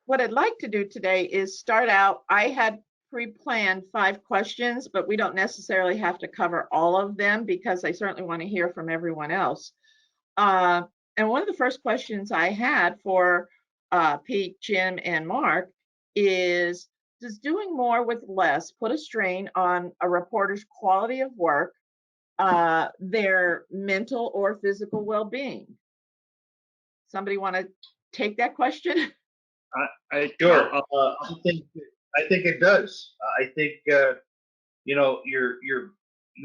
what I'd like to do today is start out. I had pre-planned 5 questions, but we don't necessarily have to cover all of them because I certainly want to hear from everyone else. And one of the first questions I had for Pete, Jim, and Mark is, does doing more with less put a strain on a reporter's quality of work, their mental or physical well-being? Somebody want to take that question? Sure. I think it does. I think you know you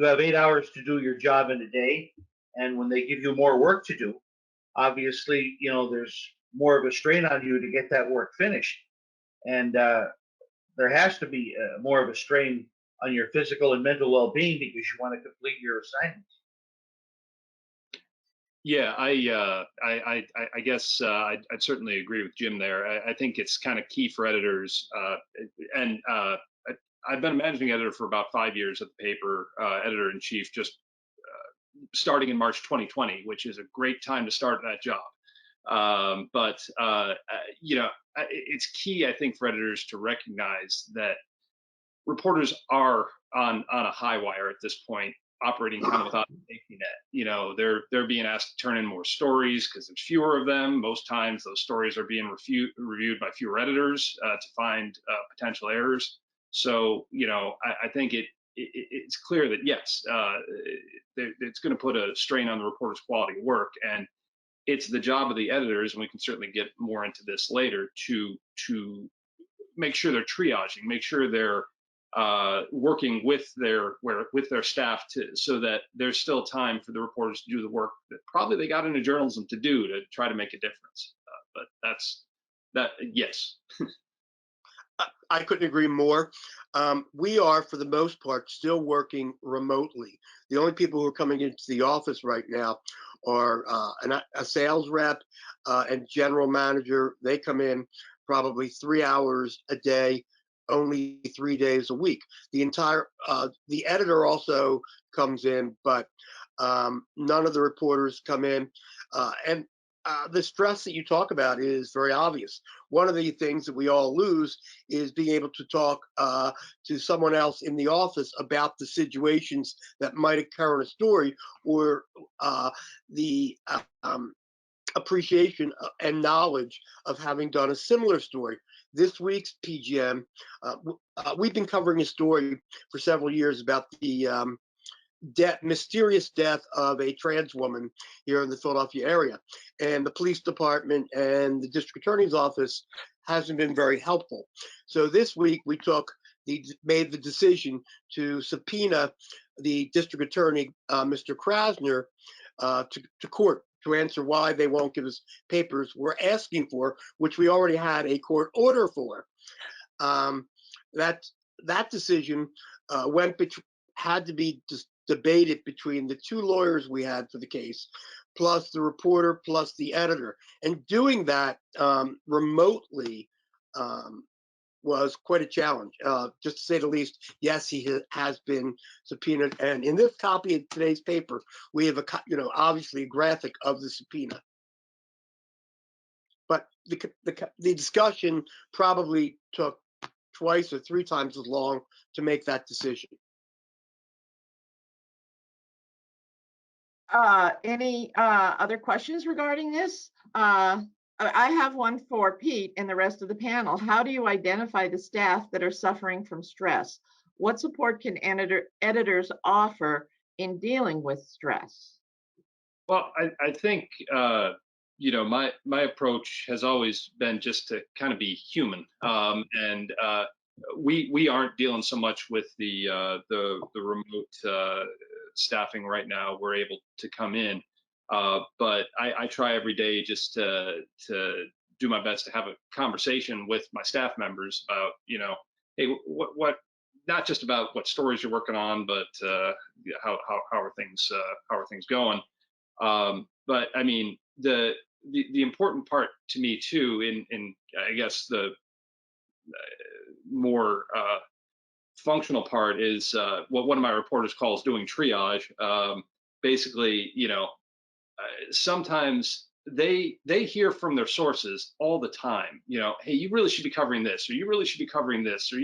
have 8 hours to do your job in a day, and when they give you more work to do, obviously there's more of a strain on you to get that work finished, and there has to be more of a strain on your physical and mental well-being because you want to complete your assignments. Yeah, I guess I'd certainly agree with Jim there. I think it's kind of key for editors, and I've been a managing editor for about 5 years at the paper, editor in chief, just starting in March 2020, which is a great time to start that job. But it's key, I think, for editors to recognize that reporters are on a high wire at this point, operating kind of without a safety net. They're being asked to turn in more stories because there's fewer of them. Most times those stories are being reviewed by fewer editors to find potential errors. So, I think it's clear that yes, it's going to put a strain on the reporter's quality of work, and it's the job of the editors, and we can certainly get more into this later, to make sure they're triaging, make sure they're working with their staff so that there's still time for the reporters to do the work that probably they got into journalism to do to try to make a difference. But yes. I couldn't agree more. We are, for the most part, still working remotely. The only people who are coming into the office right now are a sales rep and general manager. They come in probably 3 hours a day, only 3 days a week. The editor also comes in, but none of the reporters come in. And the stress that you talk about is very obvious. One of the things that we all lose is being able to talk to someone else in the office about the situations that might occur in a story, or the appreciation and knowledge of having done a similar story. This week's PGM, we've been covering a story for several years about the mysterious death of a trans woman here in the Philadelphia area. And the police department and the district attorney's office hasn't been very helpful. So this week we made the decision to subpoena the district attorney, Mr. Krasner, to court to answer why they won't give us papers we're asking for, which we already had a court order for. That decision had to be debated between the 2 lawyers we had for the case, plus the reporter, plus the editor. And doing that remotely was quite a challenge, just to say the least. Yes, he has been subpoenaed, and in this copy of today's paper, we have obviously a graphic of the subpoena. But the discussion probably took twice or 3 times as long to make that decision. Any other questions regarding this? I have one for Pete and the rest of the panel. How do you identify the staff that are suffering from stress? What support can editors offer in dealing with stress? Well, I think my approach has always been just to kind of be human, and we aren't dealing so much with the remote staffing right now. We're able to come in, but I try every day just to do my best to have a conversation with my staff members about, hey, what not just about what stories you're working on, but how are things going. But I mean, the important part to me too, in I guess the more functional part, is what one of my reporters calls doing triage. Basically, sometimes they hear from their sources all the time. You know, hey, you really should be covering this, or you really should be covering this, or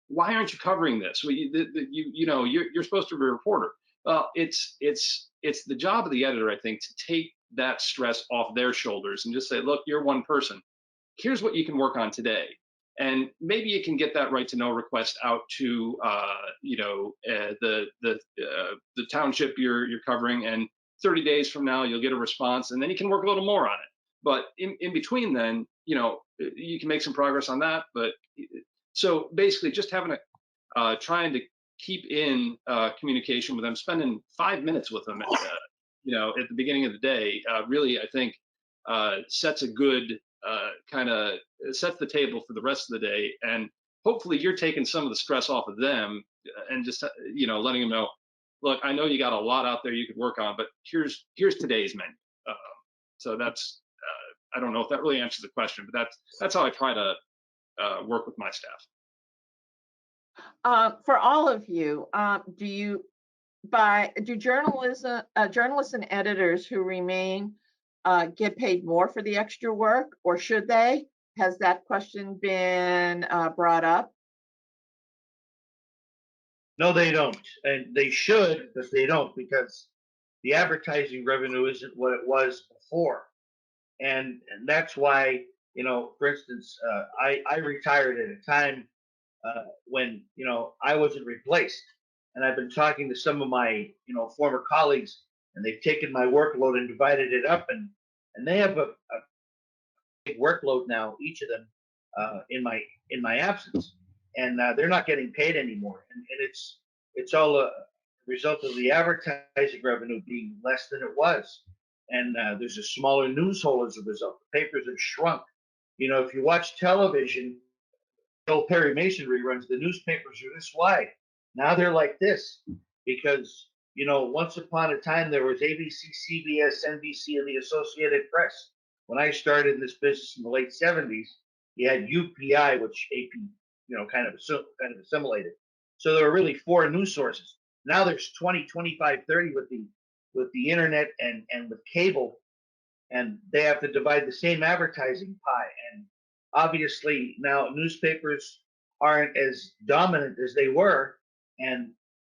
why aren't you covering this? Well, you know, you're supposed to be a reporter. Well, it's the job of the editor, I think, to take that stress off their shoulders and just say, look, you're one person. Here's what you can work on today. And maybe you can get that right to know request out to you know, the township you're covering, and 30 days from now you'll get a response, and then you can work a little more on it. But in between then, you know, you can make some progress on that. But so basically, just having trying to keep in communication with them, spending 5 minutes with them, you know, at the beginning of the day, really, I think, sets a good kind of sets the table for the rest of the day. And hopefully you're taking some of the stress off of them, and just, you know, letting them know, look, I know you got a lot out there you could work on, but here's today's menu. So that's, I don't know if that really answers the question, but that's how I try to work with my staff. For all of you, do journalists and editors who remain get paid more for the extra work, or should they? Has that question been brought up? No, they don't, and they should, but they don't, because the advertising revenue isn't what it was before, and that's why, you know, for instance, I retired at a time when, you know, I wasn't replaced, and I've been talking to some of my, you know, former colleagues, and they've taken my workload and divided it up, and they have a big workload now, each of them, in my absence, and they're not getting paid anymore, and it's all a result of the advertising revenue being less than it was, and there's a smaller news hole as a result. The papers have shrunk. You know, if you watch television, old Perry Mason reruns, the newspapers are this wide. Now they're like this because, you know, once upon a time there was ABC, CBS, NBC, and the Associated Press. When I started in this business in the late 70s, you had UPI, which AP, you know, kind of assimilated. So there were really 4 news sources. Now there's 20, 25, 30 with the internet and with cable, and they have to divide the same advertising pie. And obviously now newspapers aren't as dominant as they were, and,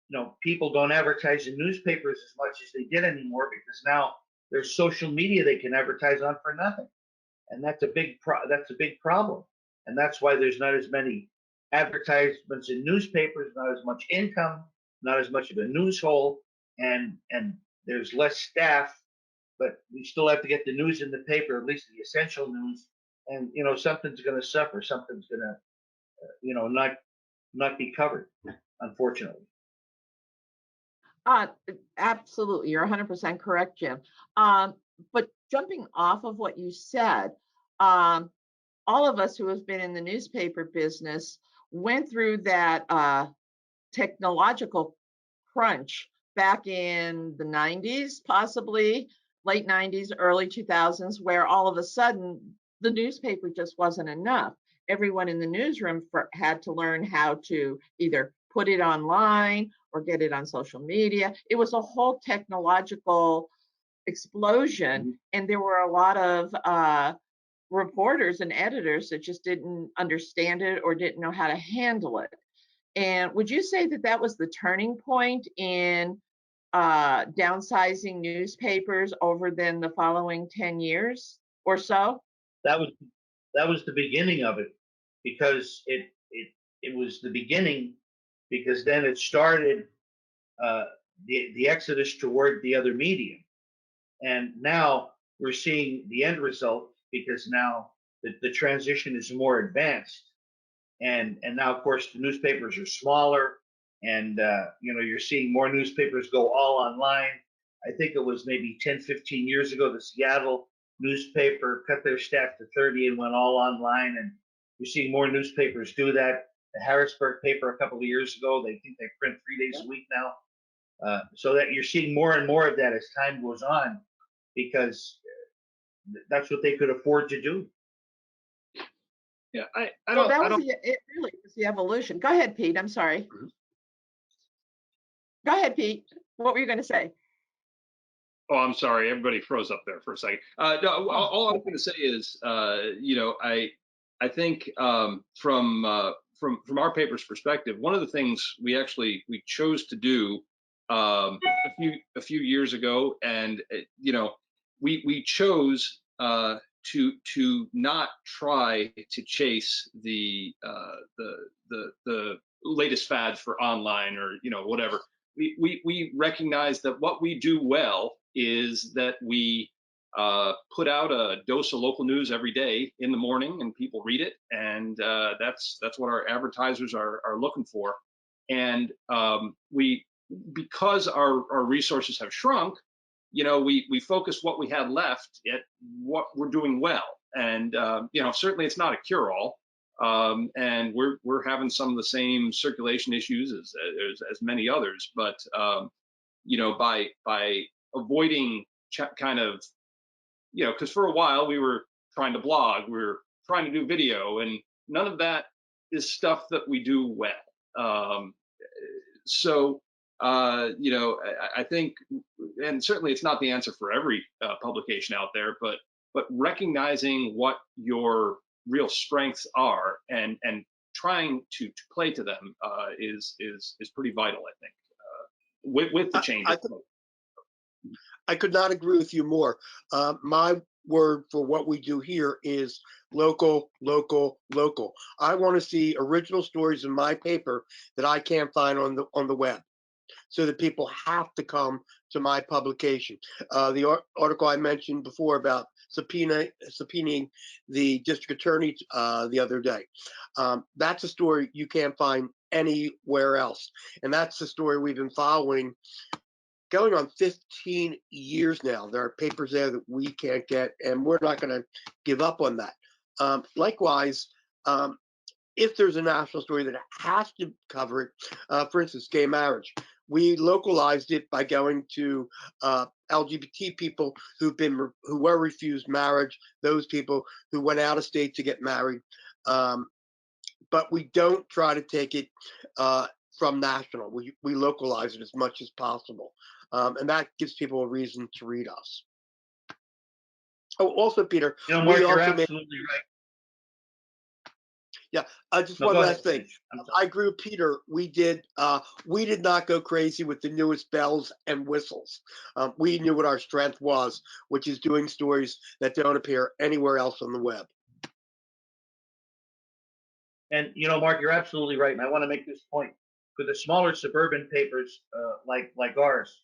you know, people don't advertise in newspapers as much as they did anymore, because now there's social media they can advertise on for nothing, and that's a big problem. And that's why there's not as many advertisements in newspapers, not as much income, not as much of a news hole, and there's less staff, but we still have to get the news in the paper, at least the essential news. And, you know, something's going to suffer, something's going to, you know, not be covered, unfortunately. Absolutely, you're 100% correct, Jim. But jumping off of what you said, all of us who have been in the newspaper business went through that technological crunch back in the 90s, possibly late 90s, early 2000s, where all of a sudden the newspaper just wasn't enough. Everyone in the newsroom had to learn how to either put it online or get it on social media. It was a whole technological explosion, and there were a lot of reporters and editors that just didn't understand it or didn't know how to handle it. And would you say that that was the turning point in downsizing newspapers over then the following 10 years or so? That was the beginning of it, because it was the beginning, because then it started the exodus toward the other media, and now we're seeing the end result, because now the transition is more advanced, and now of course the newspapers are smaller, and you know, you're seeing more newspapers go all online. I think it was maybe 10-15 years ago the Seattle newspaper cut their staff to 30 and went all online, and you're seeing more newspapers do that. The Harrisburg paper a couple of years ago, they think they print 3 days a week now, so that you're seeing more and more of that as time goes on, because that's what they could afford to do. Yeah, I So don't. it really was the evolution. Go ahead, Pete. I'm sorry. Go ahead, Pete. What were you going to say? Oh, I'm sorry. Everybody froze up there for a second. No, all I'm going to say is, I think from our paper's perspective, one of the things we chose to do a few years ago, and we chose to not try to chase the latest fads for online or whatever. We recognize that what we do well is that we put out a dose of local news every day in the morning, and people read it, and that's what our advertisers are looking for. And because our resources have shrunk, we focus what we had left at what we're doing well. And certainly it's not a cure-all. And we're having some of the same circulation issues as many others, but by avoiding kind of because for a while we were trying to blog, we were trying to do video, and none of that is stuff that we do well. So I think, and certainly it's not the answer for every publication out there, but recognizing what your real strengths are and trying to play to them is pretty vital, I think, with the changes. I could not agree with you more. My word for what we do here is local, local, local. I want to see original stories in my paper that I can't find on the web, so that people have to come to my publication. The article I mentioned before about subpoenaing the district attorney the other day. That's a story you can't find anywhere else. And that's the story we've been following going on 15 years now. There are papers there that we can't get, and we're not going to give up on that. Likewise, if there's a national story that has to cover it, for instance, gay marriage, we localized it by going to LGBT people who were refused marriage, those people who went out of state to get married. But we don't try to take it from national. We localize it as much as possible. And that gives people a reason to read us. Oh, also, Peter, Mark, you're absolutely right. Yeah, just one last thing. I agree with Peter. We did not go crazy with the newest bells and whistles. We knew what our strength was, which is doing stories that don't appear anywhere else on the web. And Mark, you're absolutely right. And I want to make this point for the smaller suburban papers like ours.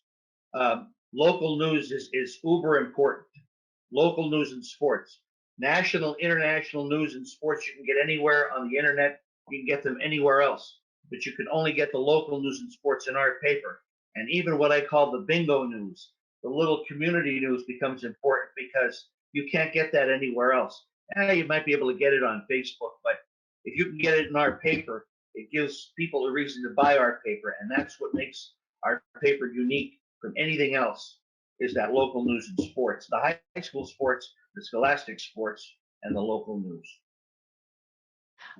Local news is uber important. Local news and sports. National, international news and sports you can get anywhere on the internet. You can get them anywhere else, but you can only get the local news and sports in our paper. And even what I call the bingo news, the little community news, becomes important because you can't get that anywhere else. You might be able to get it on Facebook, but if you can get it in our paper, it gives people a reason to buy our paper, and that's what makes our paper unique from anything else, is that local news and sports, the high school sports, the scholastic sports, and the local news.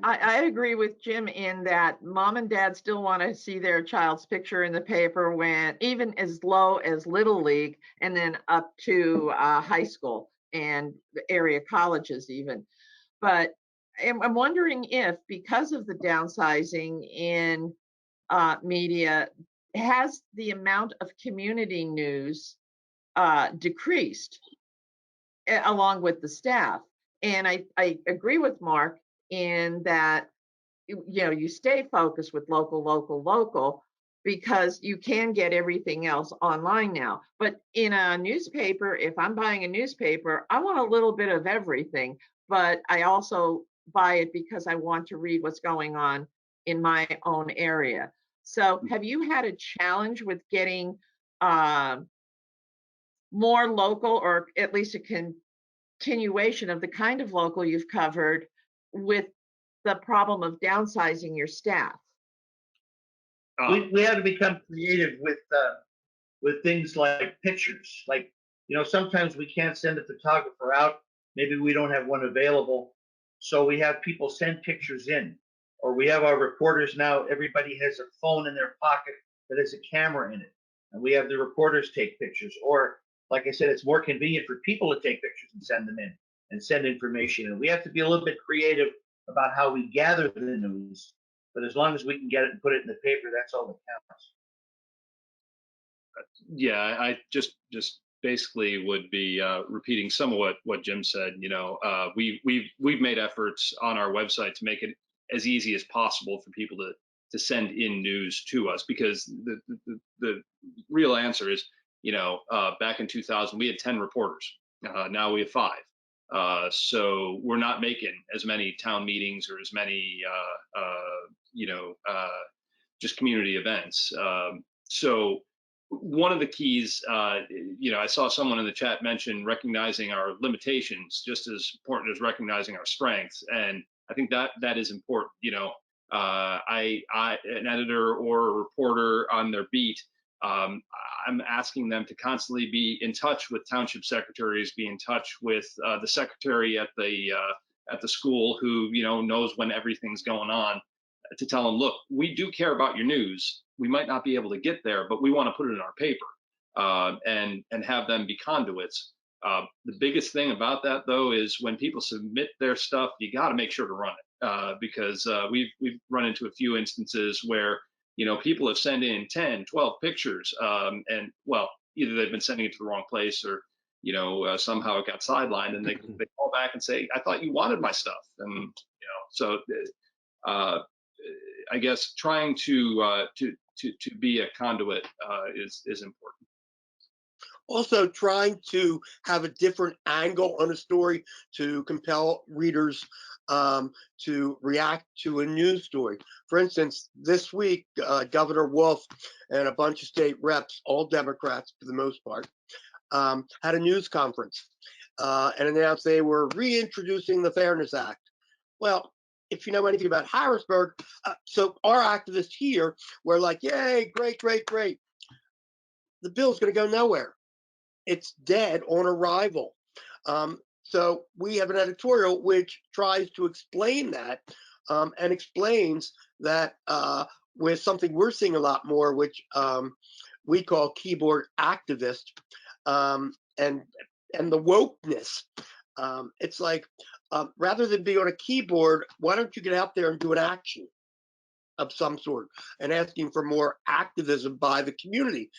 I agree with Jim in that mom and dad still want to see their child's picture in the paper, when even as low as Little League and then up to high school and the area colleges even. But I'm wondering if, because of the downsizing in media, has the amount of community news decreased along with the staff? And I agree with Mark in that you stay focused with local because you can get everything else online now. But in a newspaper, if I'm buying a newspaper, I want a little bit of everything, but I also buy it because I want to read what's going on in my own area. So have you had a challenge with getting more local, or at least a continuation of the kind of local you've covered, with the problem of downsizing your staff? We have to become creative with things like pictures. Like, sometimes we can't send a photographer out. Maybe we don't have one available. So we have people send pictures in, or we have our reporters now. Everybody has a phone in their pocket that has a camera in it, and we have the reporters take pictures. Or like I said, it's more convenient for people to take pictures and send them in and send information. And we have to be a little bit creative about how we gather the news. But as long as we can get it and put it in the paper, that's all that counts. Yeah, I just basically would be repeating some of what Jim said. We've made efforts on our website to make it as easy as possible for people to send in news to us, because the real answer is, back in 2000 we had 10 reporters. Now we have 5. So we're not making as many town meetings or as many just community events. So one of the keys, I saw someone in the chat mention recognizing our limitations just as important as recognizing our strengths, and I think that is important. An editor or a reporter on their beat, I'm asking them to constantly be in touch with township secretaries, be in touch with the secretary at the school who knows when everything's going on, to tell them, look, we do care about your news. We might not be able to get there, but we want to put it in our paper, and have them be conduits. The biggest thing about that, though, is when people submit their stuff, you got to make sure to run it, because we've run into a few instances where people have sent in 10, 12 pictures, and well, either they've been sending it to the wrong place, or somehow it got sidelined, and they call back and say, I thought you wanted my stuff, and so. I guess trying to be a conduit is important. Also, trying to have a different angle on a story to compel readers to react to a news story. For instance, this week, Governor Wolf and a bunch of state reps, all Democrats for the most part, had a news conference and announced they were reintroducing the Fairness Act. Well, if you know anything about Harrisburg, so our activists here were like, yay, great, great, great. The bill's going to go nowhere. It's dead on arrival. So we have an editorial which tries to explain that, and explains that with something we're seeing a lot more, which we call keyboard activist, and the wokeness. It's like, rather than be on a keyboard, why don't you get out there and do an action of some sort, and asking for more activism by the community.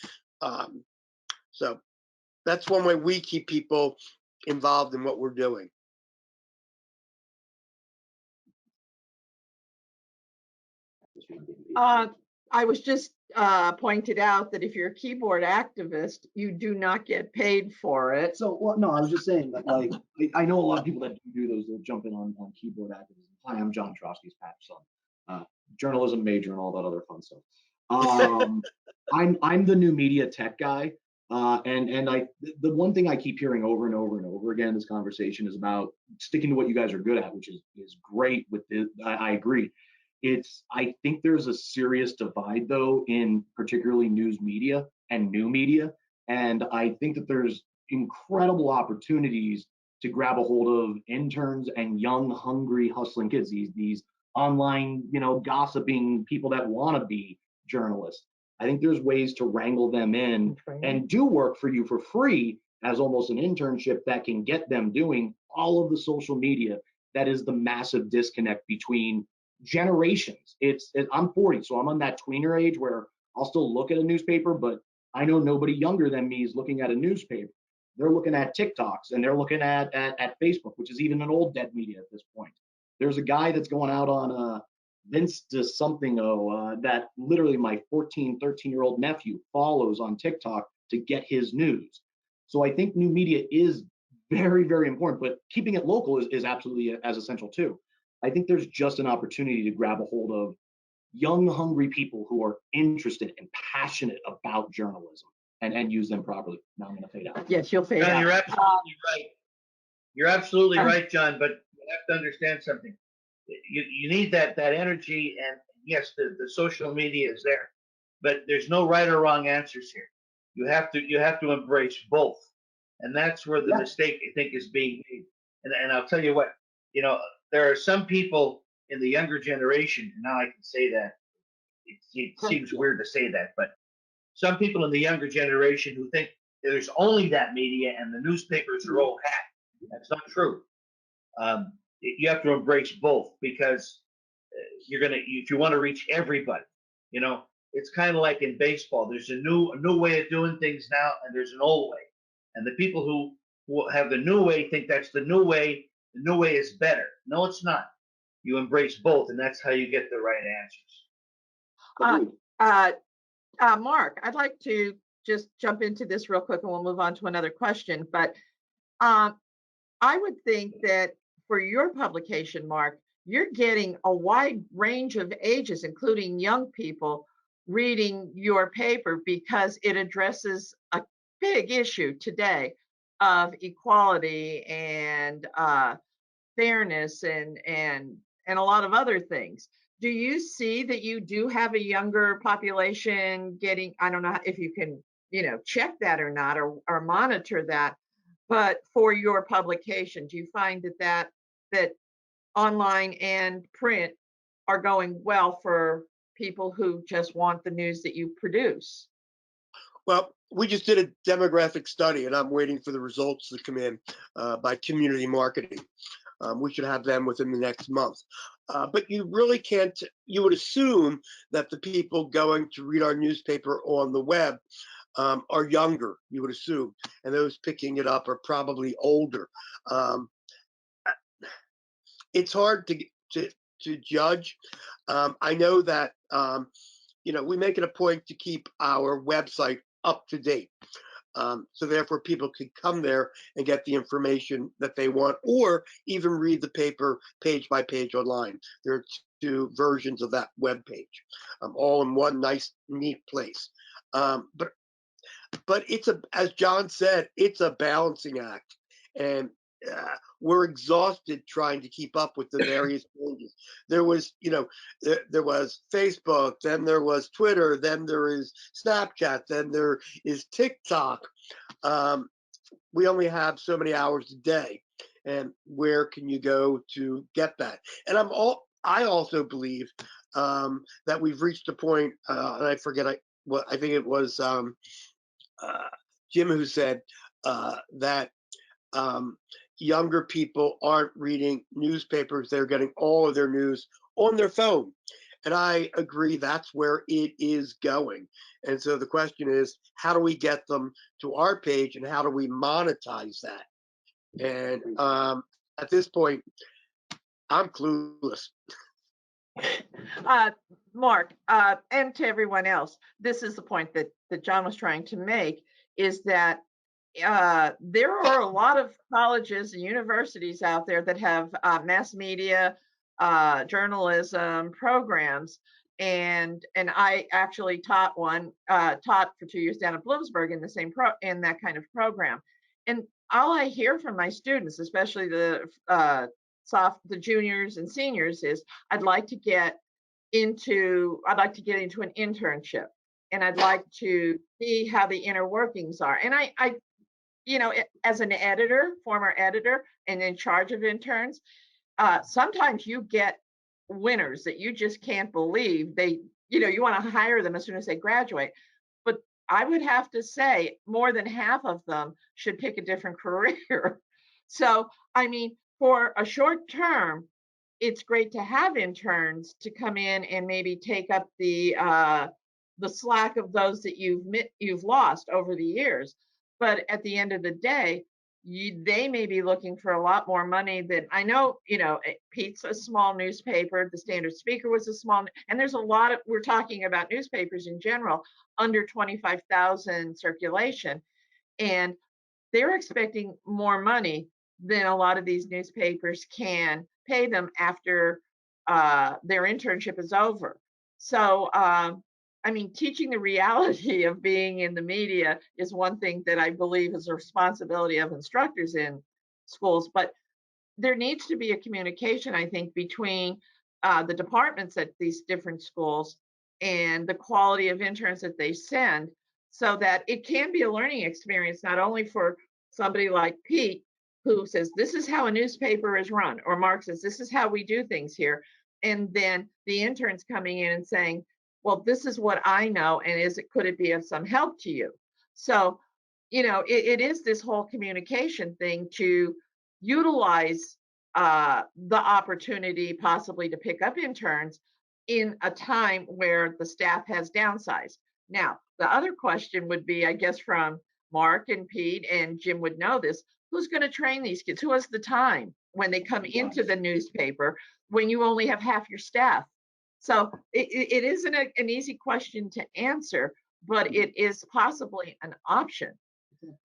So that's one way we keep people involved in what we're doing. I was just pointed out that if you're a keyboard activist, you do not get paid for it. So, well, no, I was just saying that, like, I know a lot of people that do those, they'll jump in on keyboard activism. Hi, I'm John Trosky's patch son, journalism major and all that other fun stuff. I'm the new media tech guy, and the one thing I keep hearing over and over and over again in this conversation is about sticking to what you guys are good at, which is great. I agree. I think there's a serious divide, though, in particularly news media and new media. And I think that there's incredible opportunities to grab a hold of interns and young, hungry, hustling kids, these online, gossiping people that want to be journalists. I think there's ways to wrangle them in and do work for you for free as almost an internship that can get them doing all of the social media. That is the massive disconnect between generations. I'm 40, so I'm on that tweener age where I'll still look at a newspaper, but I know nobody younger than me is looking at a newspaper. They're looking at TikToks, and they're looking at Facebook, which is even an old dead media at this point. There's a guy that's going out on Vince does something that literally my 13-year-old nephew follows on TikTok to get his news. So I think new media is very, very important, but keeping it local is absolutely as essential too. I think there's just an opportunity to grab a hold of young, hungry people who are interested and passionate about journalism and use them properly. Now I'm going to fade out. Yes, you'll fade John, out. you're absolutely right. You're absolutely right, John, but you have to understand something. You need that energy, and yes, the social media is there, but there's no right or wrong answers here. You have to embrace both, and that's where the mistake, I think, is being made. And I'll tell you what, there are some people in the younger generation, and now I can say that, it seems weird to say that, but some people in the younger generation who think there's only that media and the newspapers are old hat. That's not true. You have to embrace both, because if you want to reach everybody, you know, it's kind of like in baseball. There's a new way of doing things now, and there's an old way. And the people who have the new way think that's the new way. The new way is better. No, it's not. You embrace both, and that's how you get the right answers. Mark, I'd like to just jump into this real quick, and we'll move on to another question. But I would think that for your publication, Mark, you're getting a wide range of ages, including young people, reading your paper because it addresses a big issue today of equality and fairness and a lot of other things. Do you see that you do have a younger population getting, I don't know if you can, check that or not, or monitor that, but for your publication, do you find that online and print are going well for people who just want the news that you produce? Well, we just did a demographic study, and I'm waiting for the results to come in by community marketing. We should have them within the next month. But you really can't, you would assume that the people going to read our newspaper on the web are younger, you would assume, and those picking it up are probably older. It's hard to judge. I know that we make it a point to keep our website up to date. So therefore people can come there and get the information that they want, or even read the paper page by page online. There are two versions of that web page, all in one nice, neat place. But it's as John said, it's a balancing act, and we're exhausted trying to keep up with the various changes. There was, there was Facebook, then there was Twitter, then there is Snapchat, then there is TikTok. We only have so many hours a day, and where can you go to get that? And I also believe that we've reached a point, and I forget I think it was Jim who said that younger people aren't reading newspapers. They're getting all of their news on their phone. And I agree, that's where it is going. And so the question is, how do we get them to our page, and how do we monetize that? And at this point, I'm clueless. Mark, and to everyone else, this is the point that John was trying to make, is that there are a lot of colleges and universities out there that have mass media, journalism programs, and I actually taught for 2 years down at Bloomsburg in that kind of program. And all I hear from my students, especially the juniors and seniors, is I'd like to get into an internship, and I'd like to see how the inner workings are. And I as an former editor and in charge of interns, sometimes you get winners that you just can't believe. You want to hire them as soon as they graduate. But I would have to say more than half of them should pick a different career. So, I mean, for a short term, it's great to have interns to come in and maybe take up the slack of those that you've lost over the years. But at the end of the day, they may be looking for a lot more money than I know. Pete's a small newspaper. The Standard Speaker was a small, and there's a lot of, we're talking about newspapers in general, under 25,000 circulation. And they're expecting more money than a lot of these newspapers can pay them after their internship is over. So, I mean, teaching the reality of being in the media is one thing that I believe is a responsibility of instructors in schools, but there needs to be a communication, I think, between the departments at these different schools and the quality of interns that they send, so that it can be a learning experience, not only for somebody like Pete, who says, this is how a newspaper is run, or Mark says, this is how we do things here. And then the interns coming in and saying, well, this is what I know, and could it be of some help to you? So it is this whole communication thing to utilize the opportunity possibly to pick up interns in a time where the staff has downsized. Now, the other question would be, I guess, from Mark and Pete, and Jim would know this, who's going to train these kids? Who has the time when they come into the newspaper when you only have half your staff? So it isn't an easy question to answer, but it is possibly an option.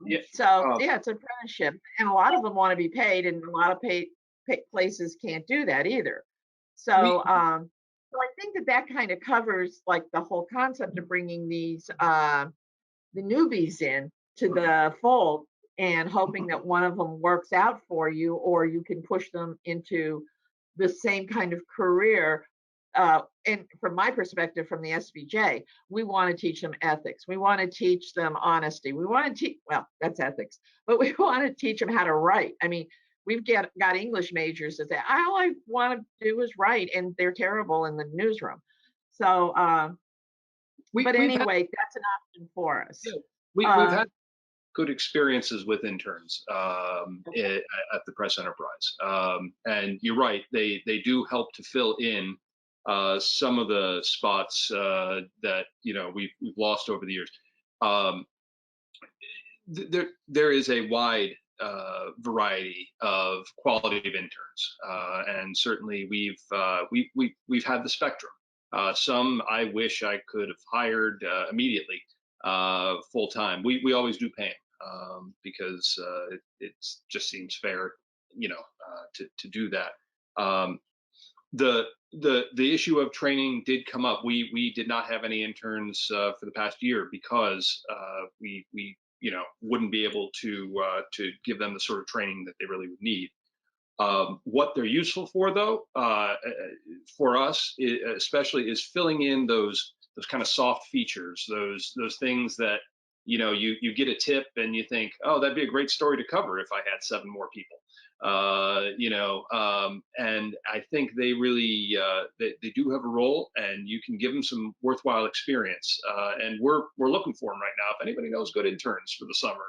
Yeah. So yeah, it's an apprenticeship, and a lot of them want to be paid, and a lot of places can't do that either. So so I think that kind of covers like the whole concept of bringing these the newbies in to the fold and hoping that one of them works out for you, or you can push them into the same kind of career. And from my perspective, from the SBJ, we want to teach them ethics. We want to teach them honesty. We want to teach, well, that's ethics, but we want to teach them how to write. I mean, we've got English majors that say, all I want to do is write, and they're terrible in the newsroom. So, but anyway, that's an option for us. Yeah, we've had good experiences with interns at the Press Enterprise. And you're right, they do help to fill in some of the spots that we've lost over the years. There is a wide variety of quality of interns, and certainly we've had the spectrum. Some I wish I could have hired immediately full time. We always do pay them because it just seems fair, to do that. The issue of training did come up. We did not have any interns for the past year because we wouldn't be able to give them the sort of training that they really would need. What they're useful for, though, for us especially, is filling in those kind of soft features, those things that you get a tip and you think, oh, that'd be a great story to cover if I had 7 more people. And I think they really they do have a role, and you can give them some worthwhile experience. And we're looking for them right now. If anybody knows good interns for the summer,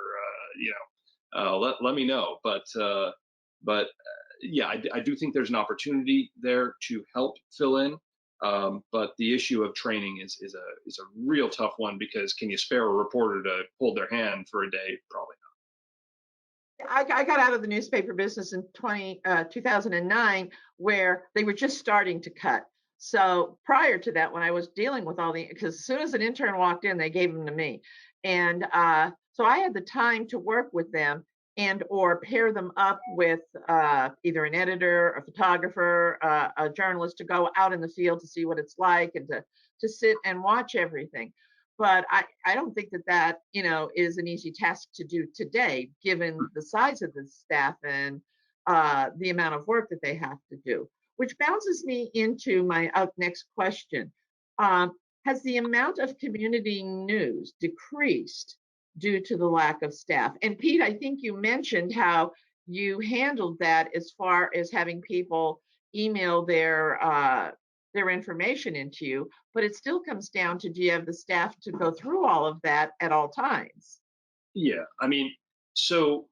let me know. But yeah, I do think there's an opportunity there to help fill in. But the issue of training is a real tough one, because can you spare a reporter to hold their hand for a day? Probably not. I got out of the newspaper business in 2009, where they were just starting to cut. So prior to that, when I was dealing with because as soon as an intern walked in, they gave them to me. And so I had the time to work with them or pair them up with either an editor, a photographer, a journalist, to go out in the field to see what it's like, and to sit and watch everything. But I don't think that is an easy task to do today, given the size of the staff and the amount of work that they have to do. Which bounces me into my next question. Has the amount of community news decreased due to the lack of staff? And Pete, I think you mentioned how you handled that as far as having people email their information into you, but it still comes down to, do you have the staff to go through all of that at all times? Yeah, I mean, so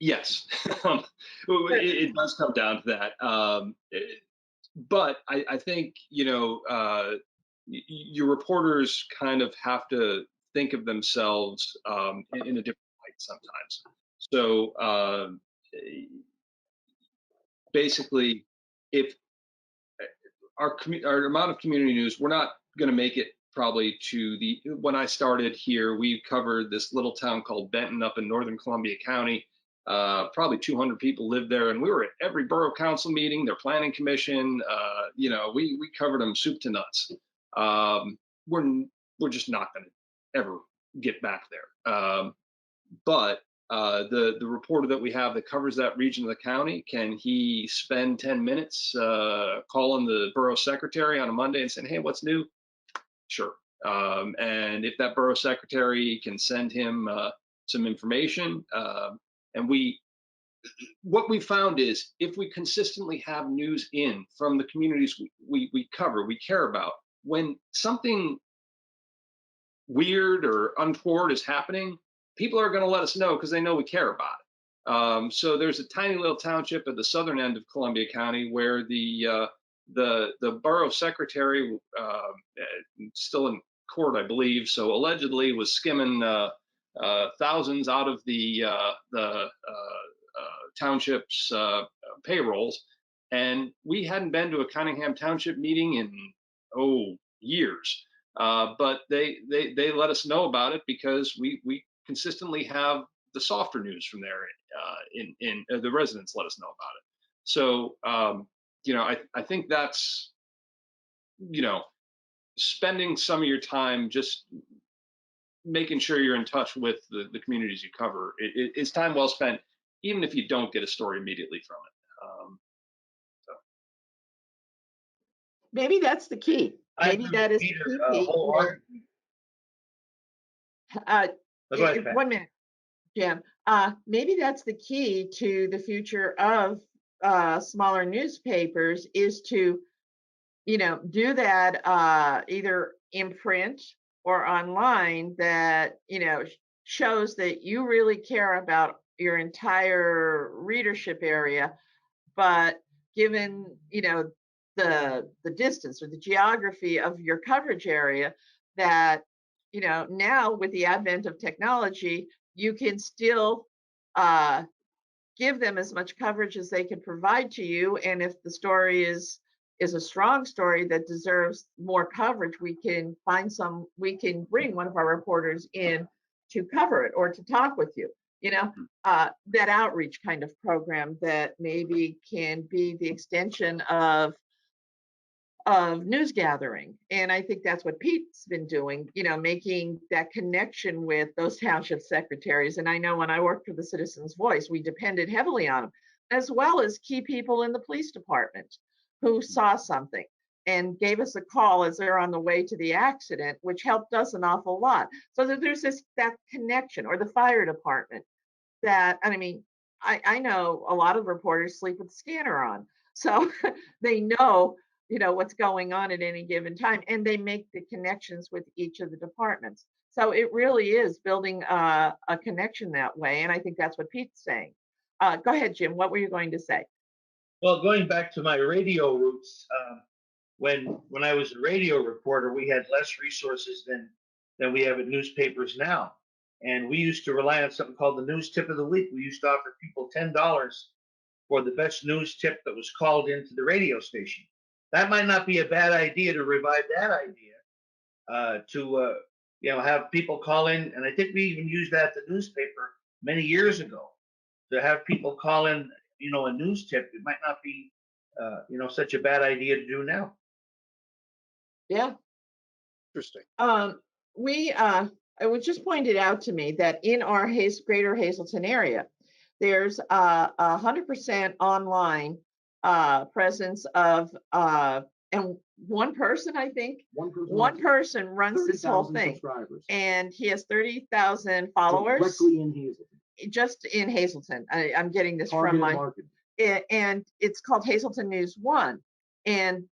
yes, it does come down to that. But I think your reporters kind of have to think of themselves in a different light sometimes. So basically, if our amount of community news, we're not going to make it probably to when I started here, we covered this little town called Benton up in northern Columbia County. Probably 200 people lived there, and we were at every borough council meeting, their planning commission. We covered them soup to nuts. We're just not going to ever get back there. But the reporter that we have that covers that region of the county, can he spend 10 minutes calling the borough secretary on a Monday and saying, hey, what's new? Sure. And if that borough secretary can send him some information, and what we found is, if we consistently have news in from the communities we cover, we care about, when something weird or untoward is happening, people are going to let us know because they know we care about it. So there's a tiny little township at the southern end of Columbia County where the borough secretary, still in court, I believe, so allegedly was skimming thousands out of the township's payrolls, and we hadn't been to a Cunningham Township meeting in years. But they let us know about it because we consistently have the softer news from there. In the residents let us know about it. So I think that's spending some of your time just making sure you're in touch with the communities you cover. It's time well spent, even if you don't get a story immediately from it. Maybe that's the key. Maybe that is Peter, the key. wholeheartedly. Go ahead, Pat. 1 minute, Jim. Maybe that's the key to the future of smaller newspapers is to, do that either in print or online that, shows that you really care about your entire readership area, but given, the distance or the geography of your coverage area, that now with the advent of technology, you can still give them as much coverage as they can provide to you. And if the story is a strong story that deserves more coverage, we can bring one of our reporters in to cover it or to talk with you. That outreach kind of program that maybe can be the extension of news gathering. And I think that's what Pete's been doing, making that connection with those township secretaries. And I know when I worked for the Citizens Voice, we depended heavily on them, as well as key people in the police department who saw something and gave us a call as they're on the way to the accident, which helped us an awful lot. So that there's that connection, or the fire department that, I know a lot of reporters sleep with the scanner on. So they know, what's going on at any given time, and they make the connections with each of the departments. So it really is building a connection that way. And I think that's what Pete's saying. Go ahead, Jim. What were you going to say? Well, going back to my radio roots, when I was a radio reporter, we had less resources than we have in newspapers now. And we used to rely on something called the news tip of the week. We used to offer people $10 for the best news tip that was called into the radio station. That might not be a bad idea to revive that idea, to have people call in. And I think we even used that at the newspaper many years ago, to have people call in, a news tip. It might not be, such a bad idea to do now. Yeah. Interesting. It was just pointed out to me that in our greater Hazleton area, there's 100% online presence of and one person, I think, one person runs this whole thing, and he has 30,000 followers directly in Hazleton. Just in Hazleton. I'm getting this from and it's called Hazleton News One. And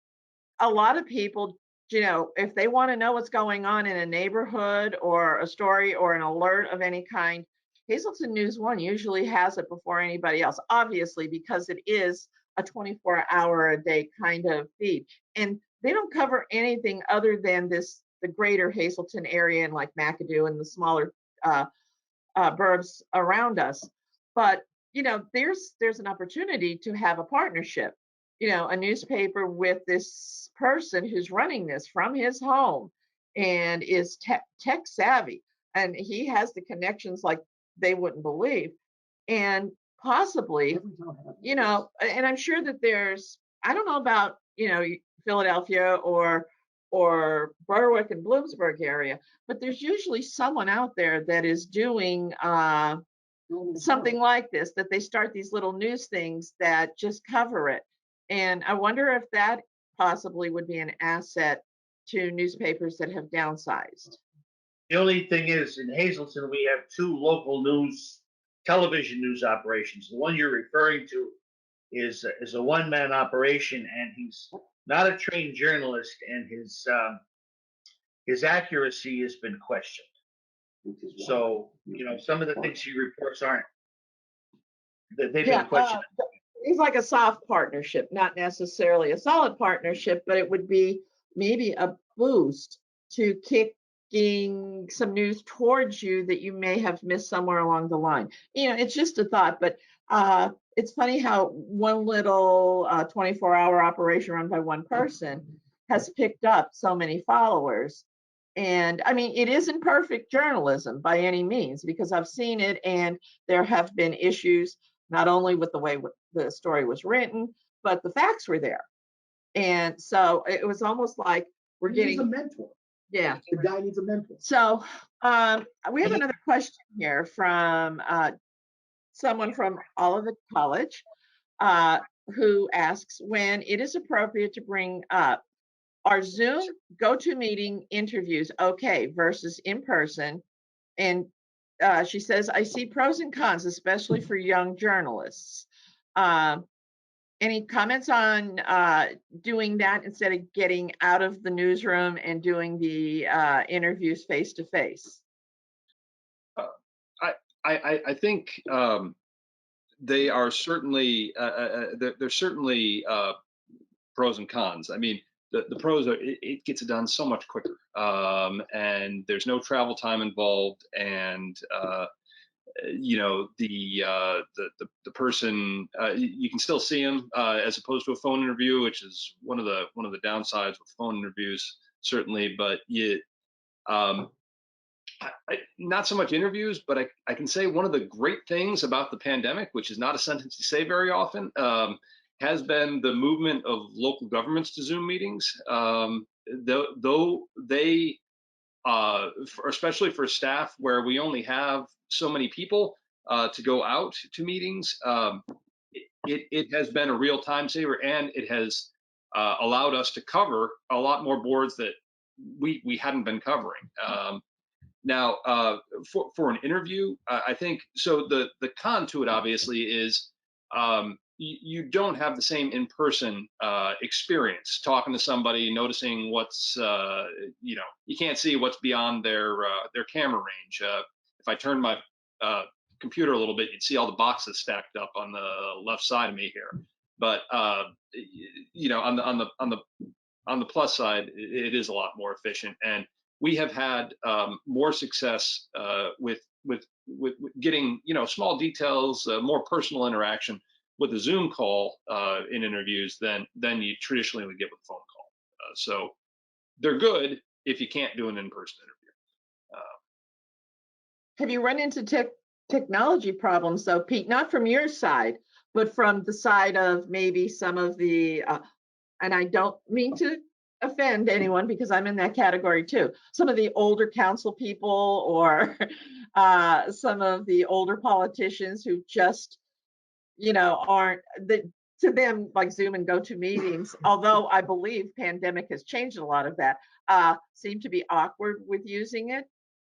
a lot of people, if they want to know what's going on in a neighborhood or a story or an alert of any kind, Hazleton News One usually has it before anybody else, obviously, because it is a 24-hour-a-day kind of feed. And they don't cover anything other than the greater Hazleton area and like McAdoo and the smaller burbs around us. But, there's an opportunity to have a partnership, a newspaper with this person who's running this from his home and is tech savvy. And he has the connections like they wouldn't believe. And possibly, and I'm sure that I don't know about, Philadelphia or Berwick and Bloomsburg area, but there's usually someone out there that is doing something like this, that they start these little news things that just cover it. And I wonder if that possibly would be an asset to newspapers that have downsized. The only thing is, in Hazleton, we have two local television news operations. The one you're referring to is a one-man operation, and he's not a trained journalist, and his accuracy has been questioned. which is why. So, some of the things he reports aren't, they've been Yeah, questioned. it's like a soft partnership, not necessarily a solid partnership, but it would be maybe a boost to kicking some news towards you that you may have missed somewhere along the line. It's just a thought, but it's funny how one little 24-hour operation run by one person has picked up so many followers. And I mean, it isn't perfect journalism by any means, because I've seen it, and there have been issues not only with the way the story was written, but the facts were there. And so it was almost like we're He needs a getting, mentor. yeah. The guy needs a mentor. So we have another question here from someone from Olivet College, who asks, when it is appropriate to bring up, are Zoom GoToMeeting interviews okay versus in person? And she says, I see pros and cons, especially for young journalists. Any comments on doing that instead of getting out of the newsroom and doing the interviews face to face? I think they are certainly there's certainly pros and cons. I mean, the pros are it gets it done so much quicker, and there's no travel time involved, and the person you can still see them as opposed to a phone interview, which is one of the downsides with phone interviews, certainly. But not so much interviews, but I can say one of the great things about the pandemic, which is not a sentence you say very often, has been the movement of local governments to Zoom meetings. Though they, especially for staff where we only have so many people to go out to meetings, it has been a real time saver, and it has allowed us to cover a lot more boards that we hadn't been covering. Now, for an interview, I think so. The con to it obviously is you don't have the same in-person experience talking to somebody, noticing what's you can't see what's beyond their camera range. If I turn my computer a little bit, you'd see all the boxes stacked up on the left side of me here. But on the plus side, it is a lot more efficient, and we have had more success with getting small details, more personal interaction with a Zoom call in interviews than you traditionally would get with a phone call. So they're good if you can't do an in-person interview. Have you run into technology problems though, Pete? Not from your side, but from the side of maybe some of the, and I don't mean to offend anyone because I'm in that category too. Some of the older council people or some of the older politicians who just, aren't to them like Zoom and GoToMeetings, although I believe pandemic has changed a lot of that, seem to be awkward with using it.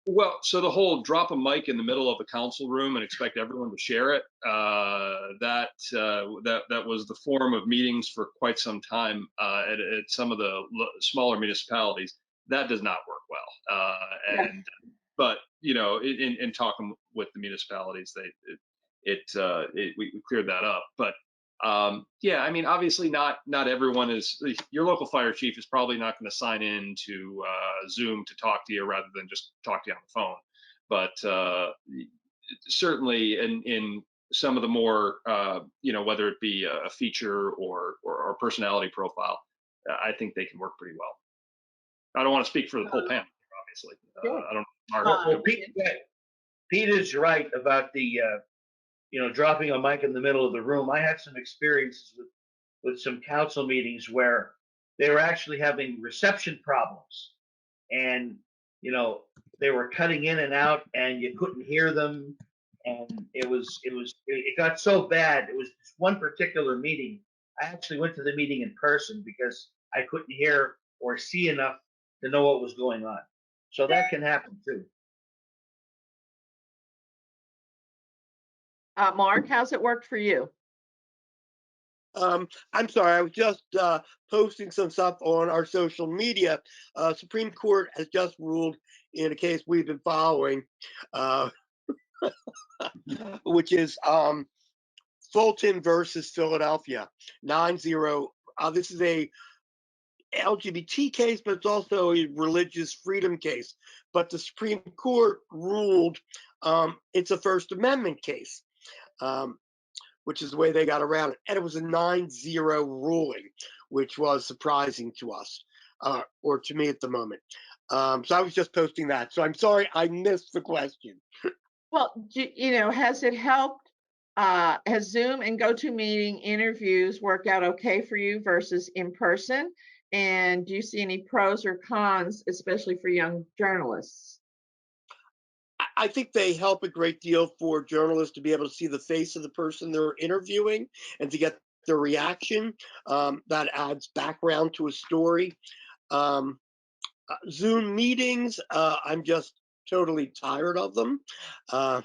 Well, so the whole drop a mic in the middle of a council room and expect everyone to share it, that was the form of meetings for quite some time at some of the smaller municipalities. That does not work well. But in talking with the municipalities, we cleared that up. But yeah, I mean, obviously not everyone is. Your local fire chief is probably not going to sign in to Zoom to talk to you rather than just talk to you on the phone. But certainly in some of the more, whether it be a feature or personality profile, I think they can work pretty well. I don't want to speak for the whole panel, obviously. I don't. Well, Pete is right about the dropping a mic in the middle of the room. I had some experiences with some council meetings where they were actually having reception problems, and they were cutting in and out, and you couldn't hear them, and it got so bad. It was this one particular meeting. I actually went to the meeting in person because I couldn't hear or see enough to know what was going on. So that can happen too. Mark, how's it worked for you? I'm sorry, I was just posting some stuff on our social media. Supreme Court has just ruled in a case we've been following, uh, which is Fulton versus Philadelphia, 9-0. This is a LGBT case, but it's also a religious freedom case. But the Supreme Court ruled it's a First Amendment case. Which is the way they got around it. And it was a 9-0 ruling, which was surprising to us, or to me at the moment. So I was just posting that. So I'm sorry I missed the question. Well, has it helped? Has Zoom and GoToMeeting interviews worked out okay for you versus in person? And do you see any pros or cons, especially for young journalists? I think they help a great deal for journalists to be able to see the face of the person they're interviewing and to get their reaction. That adds background to a story. Zoom meetings, I'm just totally tired of them. Uh,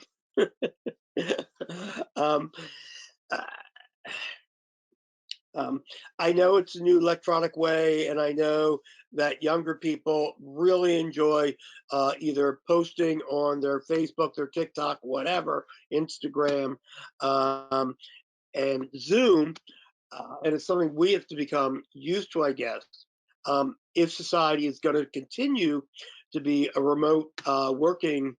um, I know it's a new electronic way, and I know that younger people really enjoy either posting on their Facebook, their TikTok, whatever, Instagram, and Zoom. And it's something we have to become used to, I guess, if society is going to continue to be a remote working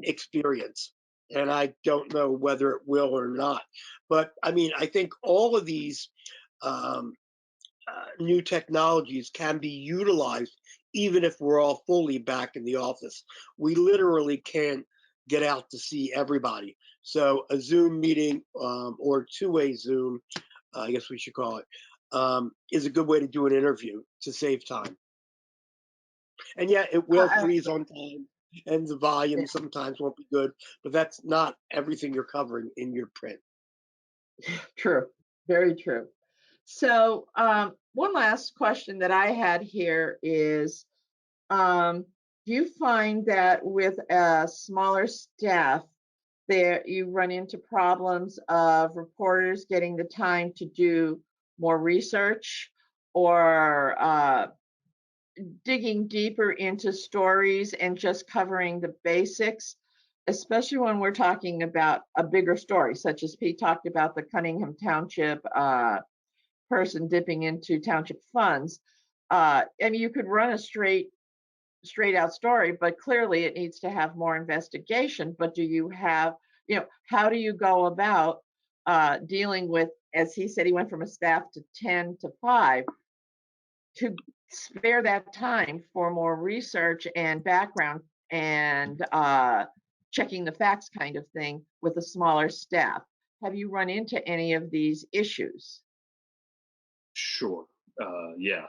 experience. And I don't know whether it will or not. But I mean, I think all of these um, new technologies can be utilized even if we're all fully back in the office. We literally can't get out to see everybody. So a Zoom meeting or two-way Zoom, I guess we should call it, is a good way to do an interview to save time. And yeah, it will freeze on time and the volume sometimes won't be good, but that's not everything you're covering in your print. True, very true. So one last question that I had here is, do you find that with a smaller staff, there you run into problems of reporters getting the time to do more research or digging deeper into stories and just covering the basics, especially when we're talking about a bigger story, such as Pete talked about the Cunningham Township person dipping into township funds. I mean, you could run a straight out story, but clearly it needs to have more investigation. But do you have, how do you go about dealing with, as he said, he went from a staff to 10 to 5, to spare that time for more research and background and checking the facts kind of thing with a smaller staff? Have you run into any of these issues? Sure. Yeah.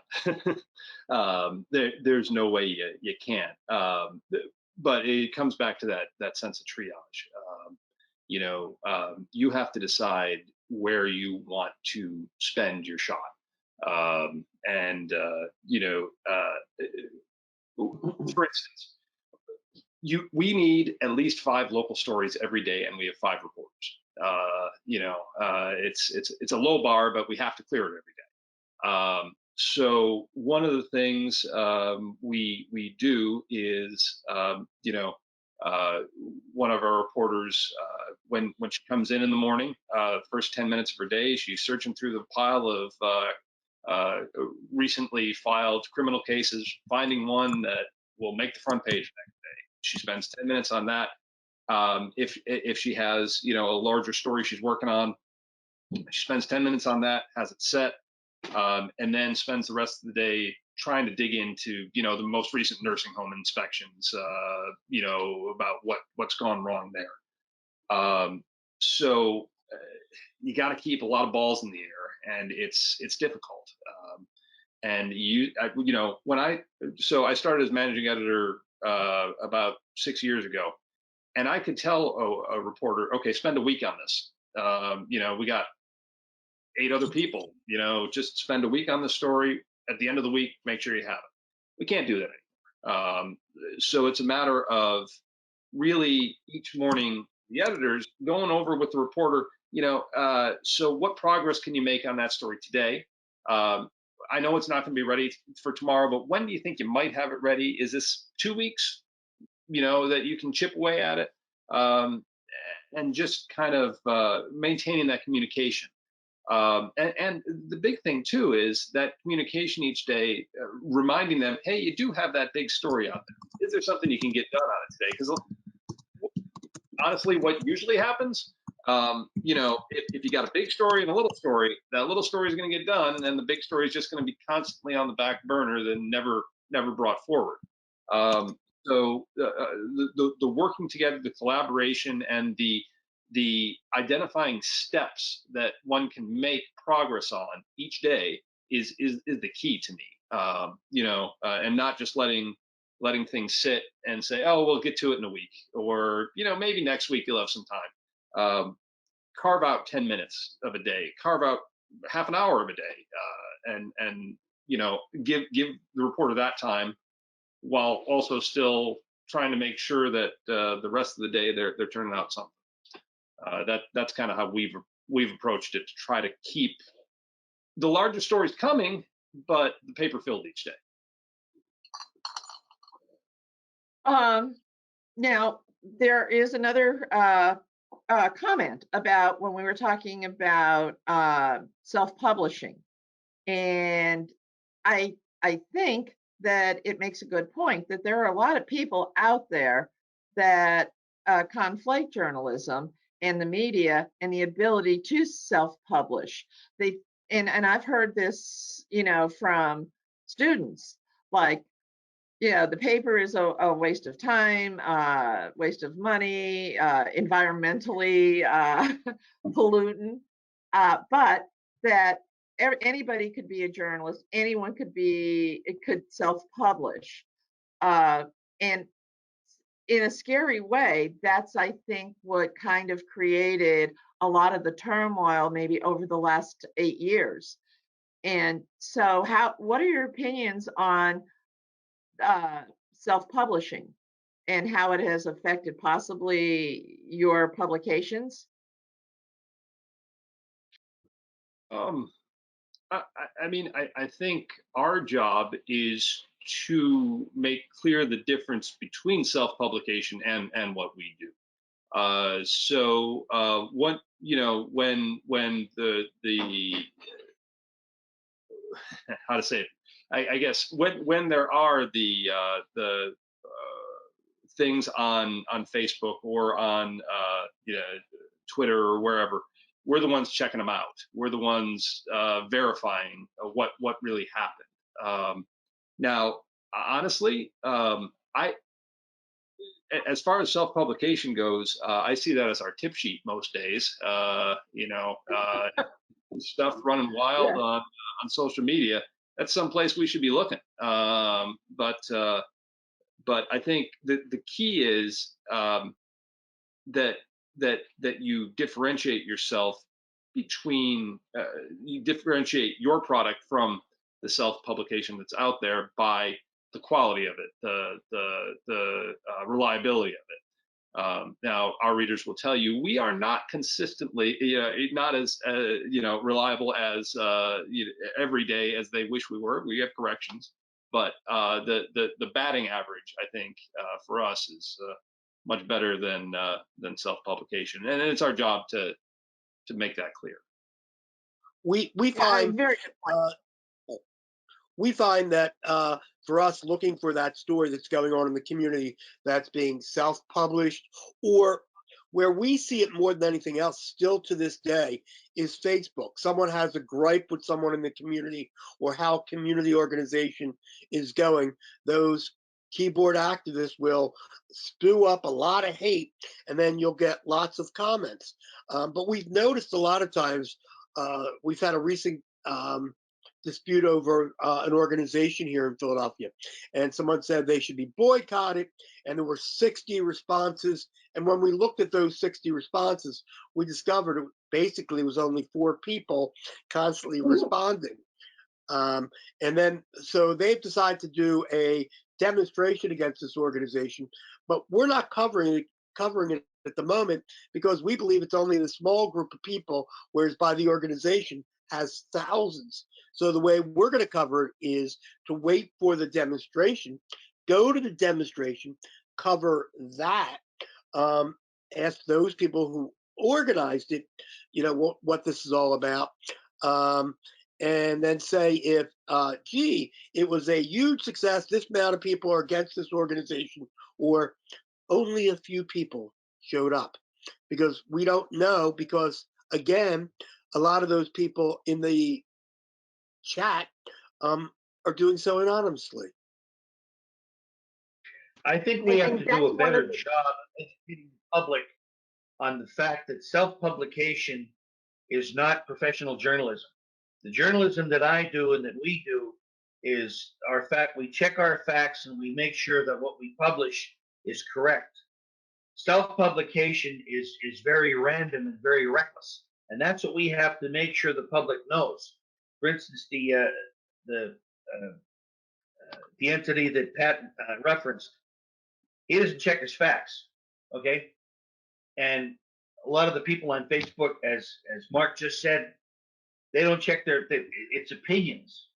There's no way you can't. But it comes back to that sense of triage. You have to decide where you want to spend your shot. For instance, we need at least 5 local stories every day, and we have 5 reporters. It's a low bar, but we have to clear it every day. So one of the things we do is, one of our reporters, when she comes in the morning, first 10 minutes of her day, she's searching through the pile of recently filed criminal cases, finding one that will make the front page next day. She spends 10 minutes on that. If she has, a larger story she's working on, she spends 10 minutes on that, has it set, and then spends the rest of the day trying to dig into, the most recent nursing home inspections, about what's gone wrong there. So you got to keep a lot of balls in the air, and it's difficult. And I started as managing editor about 6 years ago, and I could tell a reporter, okay, spend a week on this. We got 8 other people, just spend a week on the story. At the end of the week, make sure you have it. We can't do that anymore. So it's a matter of really each morning, the editors going over with the reporter, So what progress can you make on that story today? I know it's not going to be ready for tomorrow, but when do you think you might have it ready? Is this 2 weeks, that you can chip away at it? And just kind of maintaining that communication. And the big thing too is that communication each day, reminding them, hey, you do have that big story out there. Is there something you can get done on it today? Because honestly, what usually happens, if you got a big story and a little story, that little story is going to get done, and the big story is just going to be constantly on the back burner, then never brought forward. So the working together, the collaboration, and the identifying steps that one can make progress on each day is the key to me. And not just letting things sit and say, oh, we'll get to it in a week, or maybe next week you'll have some time. Carve out 10 minutes of a day, carve out half an hour of a day, and give the reporter that time, while also still trying to make sure that the rest of the day they're turning out something. That's kind of how we've approached it, to try to keep the larger stories coming, but the paper filled each day. Now there is another comment about when we were talking about self-publishing, and I think that it makes a good point that there are a lot of people out there that conflate journalism and the media and the ability to self-publish. And I've heard this, from students, like, the paper is a waste of time, waste of money, environmentally pollutant, but that anybody could be a journalist, anyone could self-publish. And in a scary way, that's, I think, what kind of created a lot of the turmoil maybe over the last 8 years. And so what are your opinions on self-publishing and how it has affected possibly your publications? I think our job is to make clear the difference between self-publication and what we do. When the how to say it, I guess when there are the things on Facebook or on Twitter or wherever, we're the ones checking them out. We're the ones verifying what really happened. Now, honestly, as far as self-publication goes, I see that as our tip sheet most days. Stuff running wild on social media. That's someplace we should be looking. But I think the key is that you differentiate yourself between you differentiate your product from the self-publication that's out there by the quality of it, the reliability of it. Now, our readers will tell you we are not consistently, not as reliable as every day as they wish we were. We have corrections, but the batting average, I think, for us is much better than self-publication, and it's our job to make that clear. We find we find that for us, looking for that story that's going on in the community that's being self-published, or where we see it more than anything else still to this day, is Facebook. Someone has a gripe with someone in the community or how community organization is going. Those keyboard activists will spew up a lot of hate, and then you'll get lots of comments. But we've noticed a lot of times, we've had a recent dispute over an organization here in Philadelphia, and someone said they should be boycotted, and there were 60 responses. And when we looked at those 60 responses, we discovered it basically was only 4 people constantly responding. And then so they've decided to do a demonstration against this organization, but we're not covering it at the moment because we believe it's only a small group of people, whereas by the organization has thousands. So the way we're going to cover it is to wait for the demonstration, go to the demonstration, cover that, ask those people who organized it, what this is all about. And then say if, gee, it was a huge success, this amount of people are against this organization, or only a few people showed up. Because we don't know, because again, a lot of those people in the chat are doing so anonymously. I think we have to do a better the- job of educating the public on the fact that self-publication is not professional journalism. The journalism that I do and that we do is our fact. We check our facts and we make sure that what we publish is correct. Self-publication is very random and very reckless, and that's what we have to make sure the public knows. For instance, the entity that Pat referenced, he doesn't check his facts, okay? And a lot of the people on Facebook, as Mark just said, they don't check it's opinions,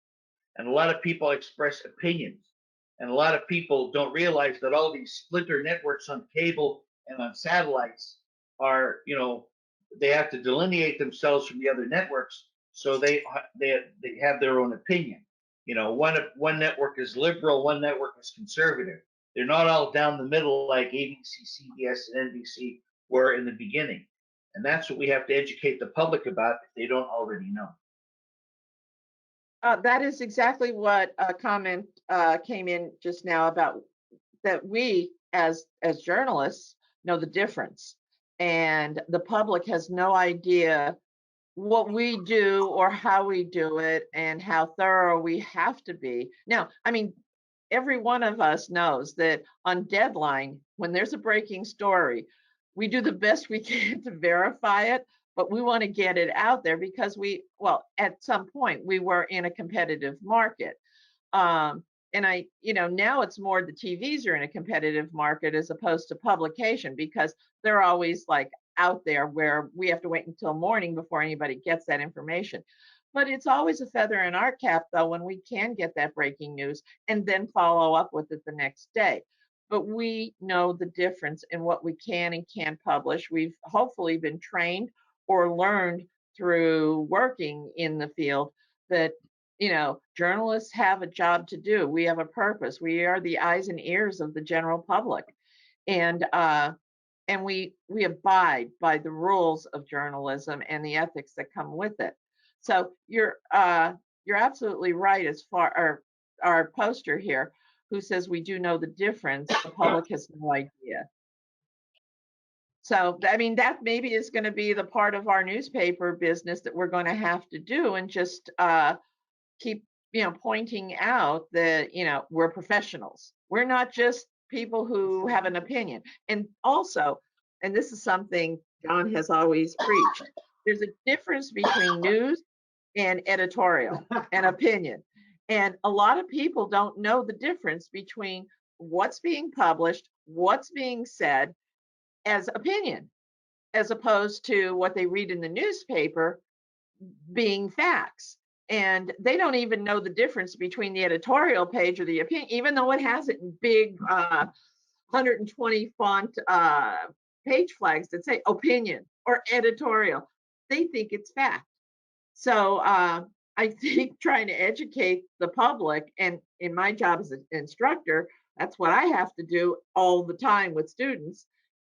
and a lot of people express opinions, and a lot of people don't realize that all these splinter networks on cable and on satellites are, they have to delineate themselves from the other networks, so they have their own opinion. One network is liberal, one network is conservative. They're not all down the middle like ABC, CBS, and NBC were in the beginning. And that's what we have to educate the public about if they don't already know. That is exactly what a comment came in just now about that we as journalists know the difference, and the public has no idea what we do or how we do it and how thorough we have to be. Now, I mean, every one of us knows that on deadline, when there's a breaking story, we do the best we can to verify it, but we want to get it out there because at some point we were in a competitive market. And now it's more the TVs are in a competitive market as opposed to publication, because they're always like out there where we have to wait until morning before anybody gets that information. But it's always a feather in our cap, though, when we can get that breaking news and then follow up with it the next day. But we know the difference in what we can and can't publish. We've hopefully been trained or learned through working in the field that, journalists have a job to do. We have a purpose. We are the eyes and ears of the general public. And we abide by the rules of journalism and the ethics that come with it. So you're absolutely right. As far our poster here, who says we do know the difference, the public has no idea. So I mean, that maybe is going to be the part of our newspaper business that we're going to have to do, and just keep pointing out that we're professionals. We're not just people who have an opinion. And also, and this is something John has always preached, there's a difference between news and editorial and opinion. And a lot of people don't know the difference between what's being published, what's being said as opinion, as opposed to what they read in the newspaper being facts. And they don't even know the difference between the editorial page or the opinion, even though it has it in big 120 font page flags that say opinion or editorial. They think it's fact. So I think trying to educate the public, and in my job as an instructor, that's what I have to do all the time with students,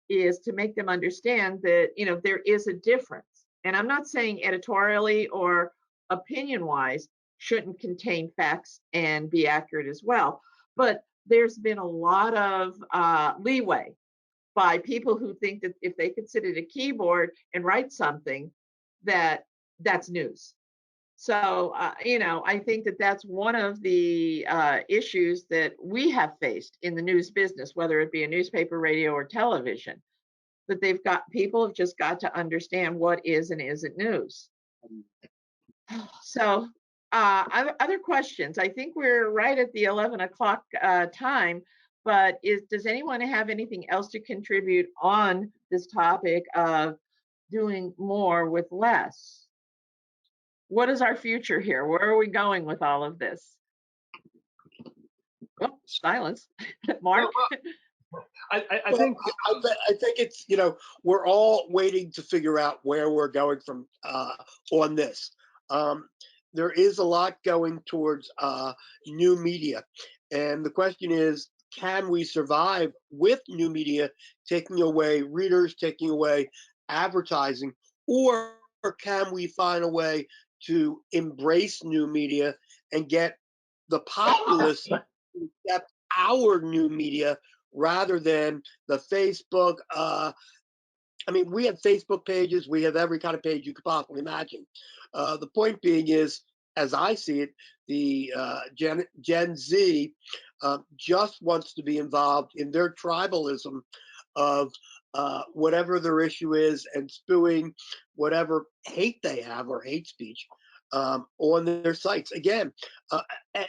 is to make them understand that there is a difference. And I'm not saying editorially or opinion wise shouldn't contain facts and be accurate as well, but there's been a lot of leeway by people who think that if they could sit at a keyboard and write something, that's news. So I think that that's one of the issues that we have faced in the news business, whether it be a newspaper, radio, or television, that people have just got to understand what is and isn't news. So other questions. I think we're right at the 11 o'clock time. But does anyone have anything else to contribute on this topic of doing more with less? What is our future here? Where are we going with all of this? Oh, silence. Mark? I Well, think I think it's, we're all waiting to figure out where we're going from on this. There is a lot going towards new media. And the question is, can we survive with new media taking away readers, taking away advertising, or can we find a way to embrace new media and get the populace to accept our new media rather than the Facebook? I mean, we have Facebook pages, we have every kind of page you could possibly imagine. The point being is, as I see it, the Gen Z just wants to be involved in their tribalism of whatever their issue is and spewing whatever hate they have or hate speech on their sites. Again,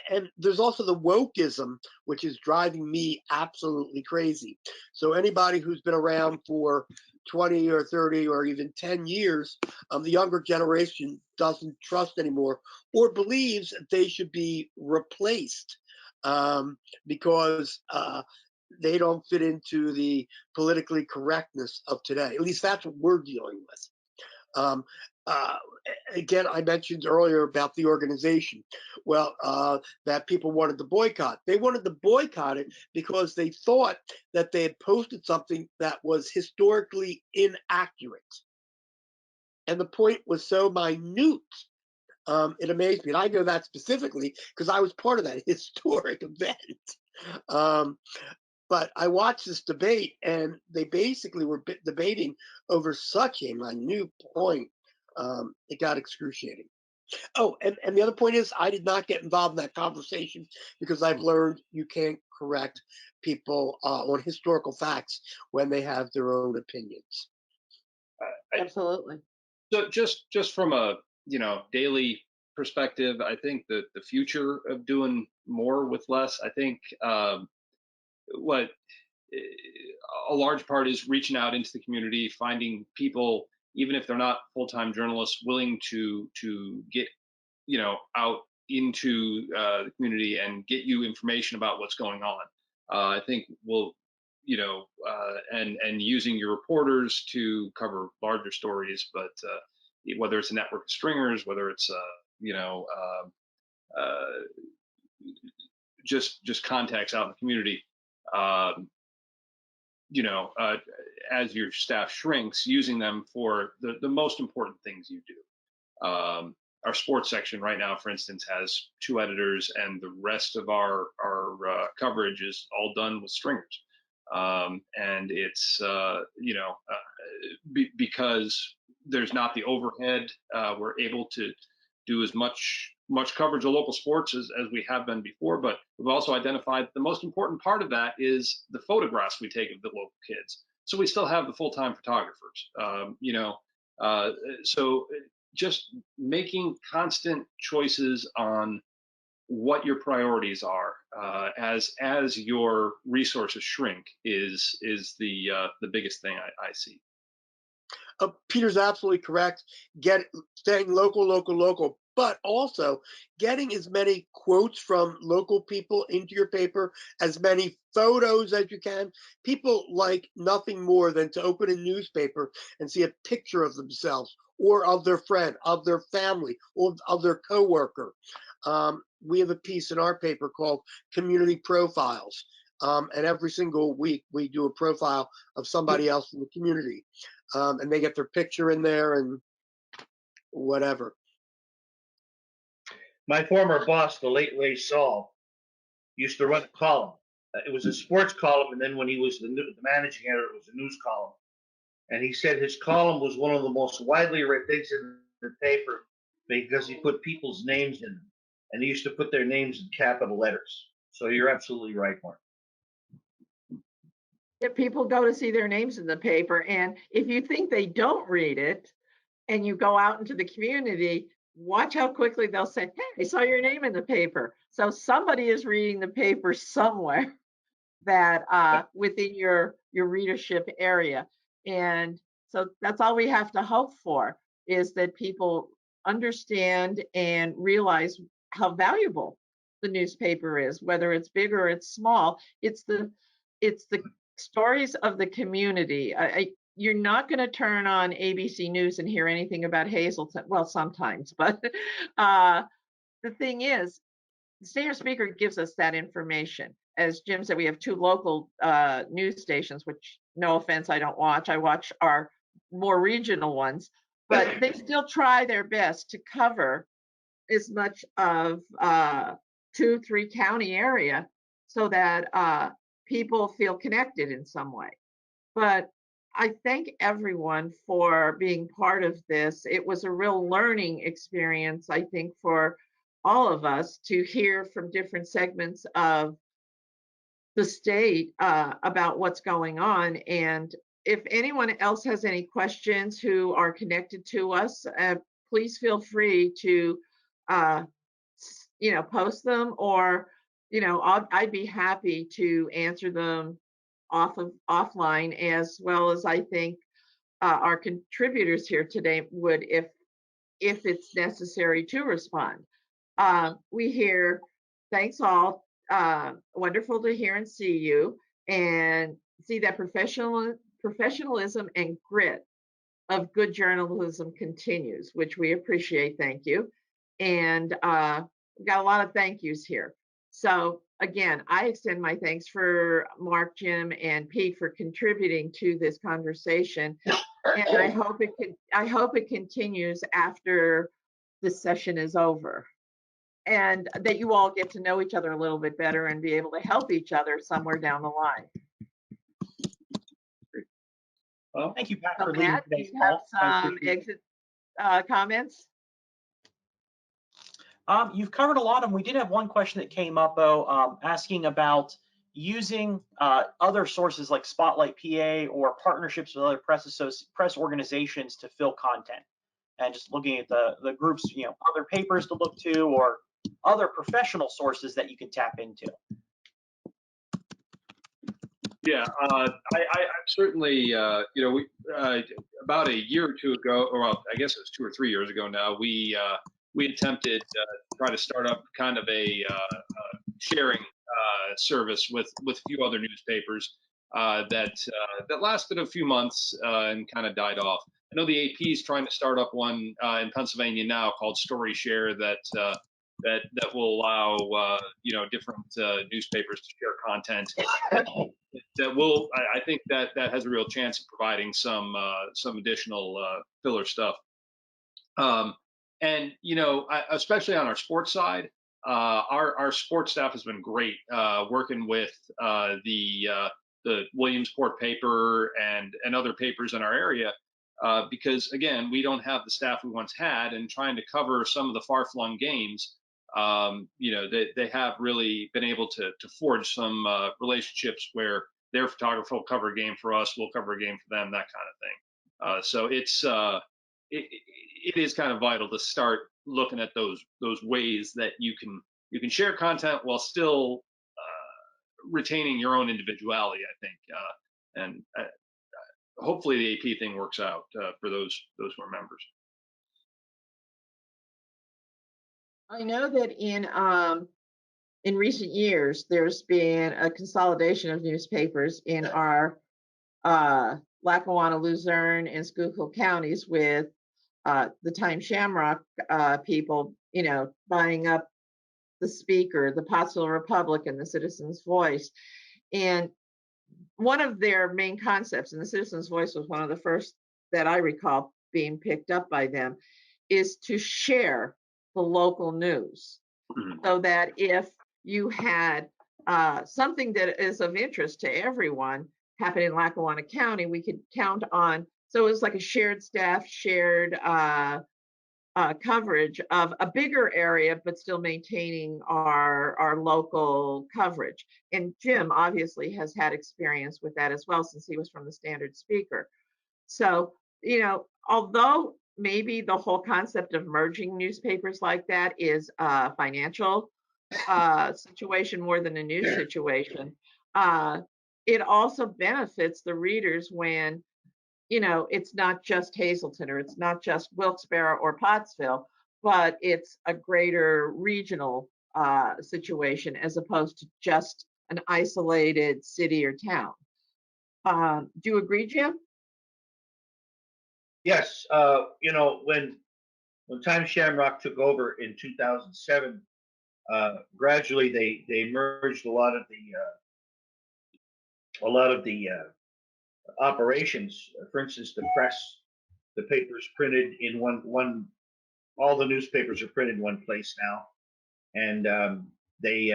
and there's also the wokeism, which is driving me absolutely crazy. So anybody who's been around for 20 or 30 or even 10 years, the younger generation doesn't trust anymore or believes that they should be replaced because they don't fit into the politically correctness of today. At least that's what we're dealing with. Again, I mentioned earlier about the organization. Well, that people wanted to boycott. They wanted to boycott it because they thought that they had posted something that was historically inaccurate. And the point was so minute. It amazed me. And I know that specifically because I was part of that historic event. But I watched this debate, and they basically were debating over such a minute point. It got excruciating. Oh, and the other point is, I did not get involved in that conversation because I've learned you can't correct people on historical facts when they have their own opinions. Absolutely. So just from a daily perspective, I think that the future of doing more with less, I think what a large part is reaching out into the community, finding people, even if they're not full-time journalists, willing to get out into the community and get you information about what's going on. I think we'll and using your reporters to cover larger stories, but whether it's a network of stringers, whether it's just contacts out in the community, as your staff shrinks, using them for the most important things you do. Our sports section right now, for instance, has 2 editors, and the rest of our coverage is all done with stringers. And it's because there's not the overhead, we're able to do as much coverage of local sports as we have been before. But we've also identified the most important part of that is the photographs we take of the local kids. So we still have the full-time photographers. So just making constant choices on what your priorities are as your resources shrink is the biggest thing I see. Peter's absolutely correct. Staying local, but also getting as many quotes from local people into your paper, as many photos as you can. People like nothing more than to open a newspaper and see a picture of themselves or of their friend, of their family, or of their coworker. We have a piece in our paper called Community Profiles. And every single week we do a profile of somebody else in the community. And they get their picture in there and whatever. My former boss, the late Ray Saul, used to run a column. It was a sports column, and then when he was the managing editor, it was a news column. And he said his column was one of the most widely read things in the paper because he put people's names in them. And he used to put their names in capital letters. So you're absolutely right, Mark. If people go to see their names in the paper, and if you think they don't read it and you go out into the community, watch how quickly they'll say, hey, I saw your name in the paper. So somebody is reading the paper somewhere. that within your readership area. And so that's all we have to hope for, is that people understand and realize how valuable the newspaper is, whether it's big or it's small. It's the stories of the community. You're not going to turn on ABC News and hear anything about Hazleton. Well, sometimes, but the thing is, the Standard Speaker gives us that information. As Jim said, we have 2 local news stations, which, no offense, I don't watch. I watch our more regional ones, but they still try their best to cover as much of 2-3 county area so that people feel connected in some way. But I thank everyone for being part of this. It was a real learning experience, I think, for all of us to hear from different segments of the state about what's going on. And if anyone else has any questions who are connected to us, please feel free to, post them, or, I'd be happy to answer them offline, as well as I think our contributors here today would, if it's necessary to respond. We hear, thanks all. Wonderful to hear and see you, and see that professionalism and grit of good journalism continues, which we appreciate. Thank you. And we've got a lot of thank yous here. So again, I extend my thanks for Mark, Jim, and Pete for contributing to this conversation. And I hope it continues after this session is over, and that you all get to know each other a little bit better and be able to help each other somewhere down the line. Well, thank you, Pat, So for leading Matt, do today's you have call. some exit comments? You've covered a lot of them. We did have one question that came up, though, asking about using other sources like Spotlight PA or partnerships with other press organizations to fill content, and just looking at the groups, other papers to look to, or other professional sources that you can tap into. Yeah, I certainly, we about a year or 2 ago, or well, I guess it was 2 or 3 years ago now, we attempted to try to start up kind of a sharing service with a few other newspapers that lasted a few months and kind of died off. I know the AP is trying to start up one in Pennsylvania now called Story Share that will allow different newspapers to share content. That will, I think that has a real chance of providing some additional filler stuff. And especially on our sports side, our sports staff has been great working with the Williamsport paper and other papers in our area, because again, we don't have the staff we once had, and trying to cover some of the far-flung games. They have really been able to forge some relationships where their photographer will cover a game for us, we'll cover a game for them, that kind of thing. So it is kind of vital to start looking at those ways that you can share content while still retaining your own individuality, I think, and hopefully the AP thing works out for those who are members. I know that in recent years, there's been a consolidation of newspapers in our Lackawanna, Luzerne, and Schuylkill counties, with the Time Shamrock people, buying up the Speaker, the Pottsville Republican, the Citizens Voice. And one of their main concepts, and the Citizens Voice was one of the first that I recall being picked up by them, is to share the local news, so that if you had something that is of interest to everyone happen in Lackawanna County, we could count on. So it was like a shared staff, shared coverage of a bigger area, but still maintaining our local coverage. And Jim obviously has had experience with that as well, since he was from the Standard Speaker. So, although maybe the whole concept of merging newspapers like that is a financial situation more than a news situation, It also benefits the readers when, you know, it's not just Hazleton or it's not just Wilkes-Barre or Pottsville, but it's a greater regional situation as opposed to just an isolated city or town. Do you agree, Jim? Yes, you know, when Time Shamrock took over in 2007, gradually they merged a lot of the operations. For instance, the press, the papers printed in one. All the newspapers are printed in one place now, and they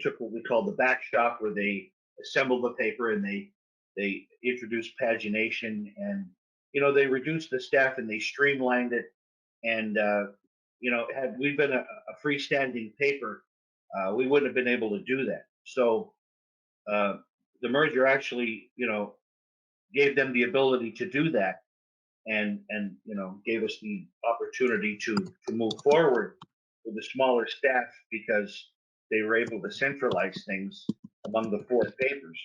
took what we call the back shop, where they assemble the paper and they introduced pagination, and you know, they reduced the staff and they streamlined it. And you know, had we been a freestanding paper, we wouldn't have been able to do that. So the merger actually, you know, gave them the ability to do that, and you know, gave us the opportunity to move forward with a smaller staff, because they were able to centralize things among the four papers.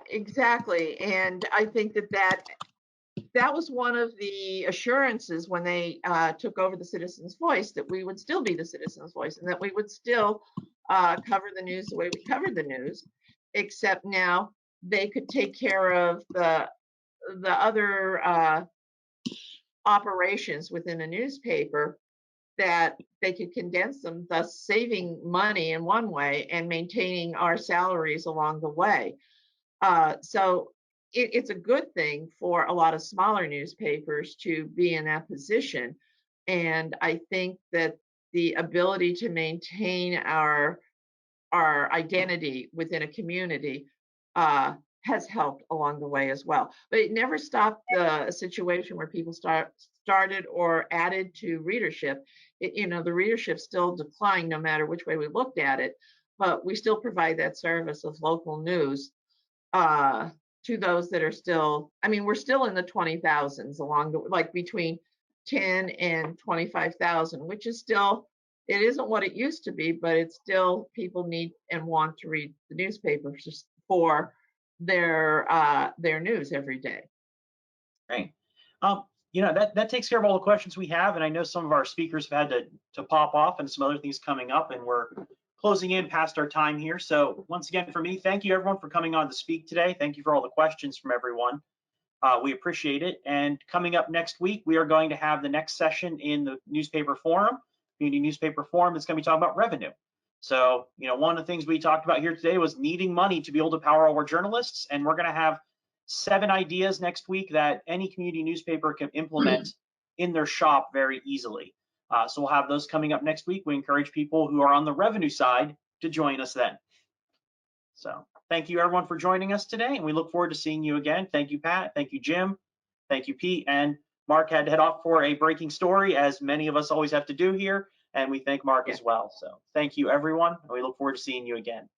Exactly, and I think that was one of the assurances when they took over the Citizens' Voice, that we would still be the Citizens' Voice and that we would still cover the news the way we covered the news, except now they could take care of the other operations within a newspaper, that they could condense them, thus saving money in one way and maintaining our salaries along the way. So it's a good thing for a lot of smaller newspapers to be in that position. And I think that the ability to maintain our identity within a community has helped along the way as well. But it never stopped the situation where people started or added to readership. You know, the readership still declined no matter which way we looked at it, but we still provide that service of local news to those that are still, I mean, we're still in the 20,000s along the, like between 10 and 25,000, which is still, it isn't what it used to be, but it's still, people need and want to read the newspapers for their news every day. Great. You know, that takes care of all the questions we have, and I know some of our speakers have had to pop off and some other things coming up, and we're closing in past our time here. So once again, for me, thank you everyone for coming on to speak today. Thank you for all the questions from everyone. We appreciate it. And coming up next week, we are going to have the next session in the newspaper forum, Community Newspaper Forum. It's going to be talking about revenue. So, you know, one of the things we talked about here today was needing money to be able to power all our journalists, and we're going to have 7 ideas next week that any community newspaper can implement in their shop very easily. So we'll have those coming up next week. We encourage people who are on the revenue side to join us then. So thank you everyone for joining us today, and we look forward to seeing you again. Thank you, Pat. Thank you, Jim. Thank you, Pete. And Mark had to head off for a breaking story, as many of us always have to do here. And we thank Mark as well. So thank you, everyone. And we look forward to seeing you again.